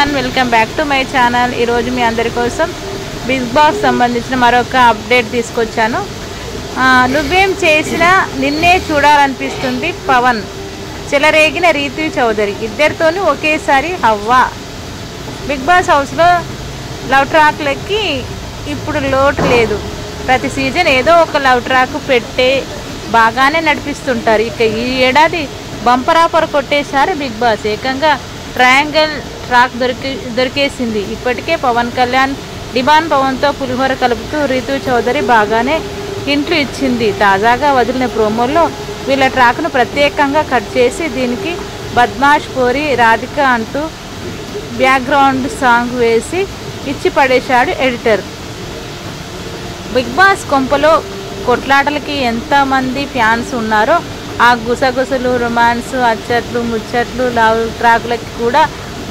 Everyone, welcome back to my channel. ఈరోజు మీ అందరి కోసం బిగ్ బాస్ సంబంధించిన మరొక అప్డేట్ తీసుకొచ్చాను. నువ్వేం చేసినా నిన్నే చూడాలనిపిస్తుంది పవన్, చెలరేగిన రీతు చౌదరి, ఇద్దరితోనూ ఒకేసారి హవ్వా. బిగ్ బాస్ హౌస్లో లవ్ ట్రాక్లకి ఇప్పుడు లోటు లేదు. ప్రతి సీజన్ ఏదో ఒక లవ్ ట్రాక్ పెట్టే బాగానే నడిపిస్తుంటారు. ఇక ఈ ఏడాది బంపర్ ఆఫర్ కొట్టేశారు బిగ్ బాస్. ఏకంగా ట్రయాంగిల్ ట్రాక్ దొరికేసింది. ఇప్పటికే పవన్ కళ్యాణ్ డిమాండ్ పవన్తో పులిహోర కలుపుతూ రీతు చౌదరి బాగానే హింట్లు ఇచ్చింది. తాజాగా వదిలిన ప్రోమోల్లో వీళ్ళ ట్రాక్ను ప్రత్యేకంగా కట్ చేసి దీనికి బద్మాష్ పోరి రాధిక అంటూ బ్యాక్గ్రౌండ్ సాంగ్ వేసి ఇచ్చి పడేశాడు ఎడిటర్. బిగ్ బాస్ కొంపలో కొట్లాటలకి ఎంతమంది ఫ్యాన్స్ ఉన్నారో ఆ గుసగుసలు, రొమాన్స్, అచ్చట్లు, ముచ్చట్లు, లవ్ ట్రాక్లకి కూడా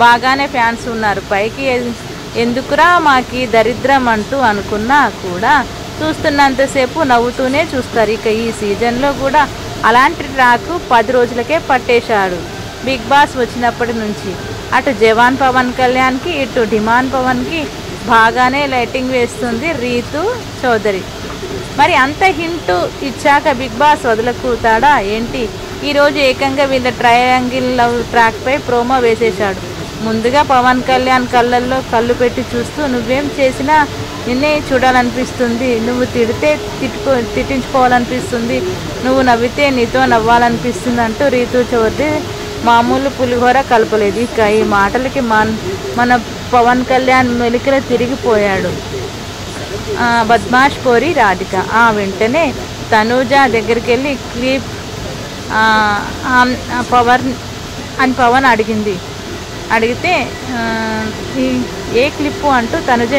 బాగానే ఫ్యాన్స్ ఉన్నారు. పైకి ఎందుకురా మాకి దరిద్రం అంటూ అనుకున్నా కూడా చూస్తున్నంతసేపు నవ్వుతూనే చూస్తారు. ఇక ఈ సీజన్లో కూడా అలాంటి ట్రాక్ 10 రోజులకే పట్టేశాడు బిగ్ బాస్ వచ్చినప్పటి నుంచి. అటు జవాన్ పవన్ కళ్యాణ్కి, ఇటు డిమాండ్ పవన్కి బాగానే లైటింగ్ వేస్తుంది రీతు చౌదరి. మరి అంత హింట్ ఇచ్చాక బిగ్ బాస్ వదలకూతాడా ఏంటి? ఈరోజు ఏకంగా వీళ్ళ ట్రయాంగిల్ లవ్ ట్రాక్పై ప్రోమో వేసేశాడు. ముందుగా పవన్ కళ్యాణ్ కళ్ళల్లో కళ్ళు పెట్టి చూస్తూ, నువ్వేం చేసినా నిన్నే చూడాలనిపిస్తుంది, నువ్వు తిడితే తిట్టించుకోవాలనిపిస్తుంది, నువ్వు నవ్వితే నీతో నవ్వాలనిపిస్తుంది అంటూ రీతు చౌదరి మామూలు పులిహోర కలపలేదు. ఇక ఈ మాటలకి మన పవన్ కళ్యాణ్ మెలికలు తిరిగిపోయాడు. బద్మాష్ పోరి రాధిక వెంటనే తనూజ దగ్గరికి వెళ్ళి క్లిప్ పవన్ అడిగితే ఏ క్లిప్పు అంటూ తనుజ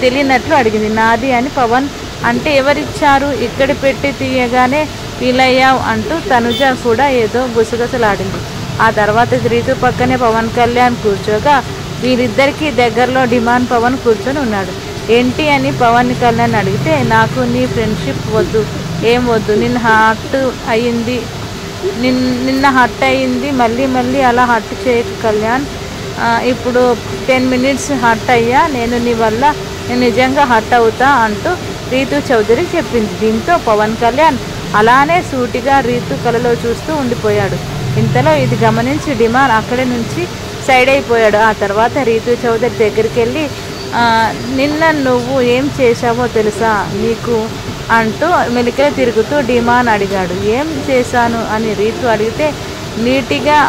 తెలియనట్లు అడిగింది. నాది అని పవన్ అంటే ఎవరిచ్చారు, ఇక్కడ పెట్టి తీయగానే ఫీలయ్యావు అంటూ తనుజ కూడా ఏదో గుసగుసలాడింది. ఆ తర్వాత రీతు పక్కనే పవన్ కళ్యాణ్ కూర్చోగా వీరిద్దరికీ దగ్గరలో డిమాండ్ పవన్ కూర్చొని ఉన్నాడు. ఏంటి అని పవన్ కళ్యాణ్ అడిగితే, నాకు నీ ఫ్రెండ్షిప్ వద్దు, ఏం వద్దు, నిన్న హర్ట్ అయ్యింది, మళ్ళీ అలా హర్ట్ చేయకు కళ్యాణ్, ఇప్పుడు 10 minutes హర్ట్ అయ్యా, నేను నీ వల్ల నేను నిజంగా హర్ట్ అవుతా అంటూ రీతు చౌదరి చెప్పింది. దీంతో పవన్ కళ్యాణ్ అలానే సూటిగా రీతు కలలో చూస్తూ ఉండిపోయాడు. ఇంతలో ఇది గమనించి డిమాండ్ అక్కడి నుంచి సైడ్ అయిపోయాడు. ఆ తర్వాత రీతు చౌదరి దగ్గరికి వెళ్ళి, నిన్న నువ్వు ఏం చేశావో తెలుసా నీకు అంటూ మెలికలు తిరుగుతూ డిమాండ్ అడిగాడు. ఏం చేశాను అని రీతు అడిగితే, నీట్గా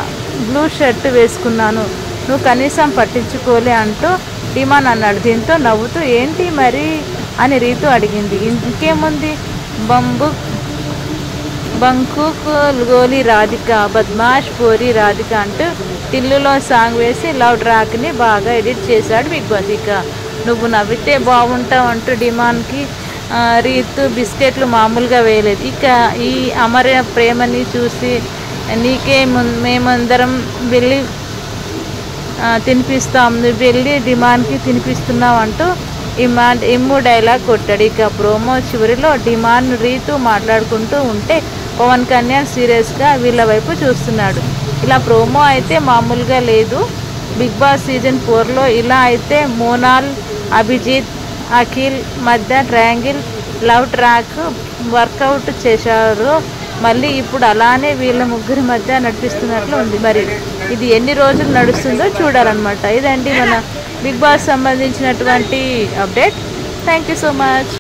బ్లూ షర్ట్ వేసుకున్నాను, నువ్వు కనీసం పట్టించుకోలే అంటూ డిమాండ్ అన్నాడు. దీంతో నవ్వుతూ ఏంటి మరి అని రీతు అడిగింది. ఇంకేముంది, బంకు గోలి రాధిక, బద్మాష్ పోరి రాధిక అంటూ టిల్లులో సాంగ్ వేసి లవ్ ట్రాక్ని బాగా ఎడిట్ చేశాడు బిగ్ బాస్. ఇక నువ్వు నవ్వితే బాగుంటావు అంటూ డిమాండ్కి రీతు బిస్కెట్లు మామూలుగా వేయలేదు. ఇక ఈ అమర ప్రేమని చూసి నీకే మేమందరం వెళ్ళి తినిపిస్తాం, నువ్వు వెళ్ళి డిమాండ్కి తినిపిస్తున్నావు అంటూ ఇమ్ము డైలాగ్ కొట్టాడు. ఇక ప్రోమో చివరిలో డిమాండ్ రీతు మాట్లాడుకుంటూ ఉంటే పవన్ కళ్యాణ్ సీరియస్గా వీళ్ళ వైపు చూస్తున్నాడు. ఇలా ప్రోమో అయితే మామూలుగా లేదు. బిగ్ బాస్ సీజన్ 4లో ఇలా అయితే మోనాల్, అభిజిత్, అఖిల్ మధ్య ట్రయాంగిల్ లవ్ ట్రాక్ వర్కౌట్ చేశారు. మళ్ళీ ఇప్పుడు అలానే వీళ్ళ ముగ్గురి మధ్య నడిపిస్తున్నట్లు ఉంది. మరి ఇది ఎన్ని రోజులు నడుస్తుందో చూడాలన్నమాట. ఇదండి మన బిగ్ బాస్ సంబంధించినటువంటి update. Thank you so much.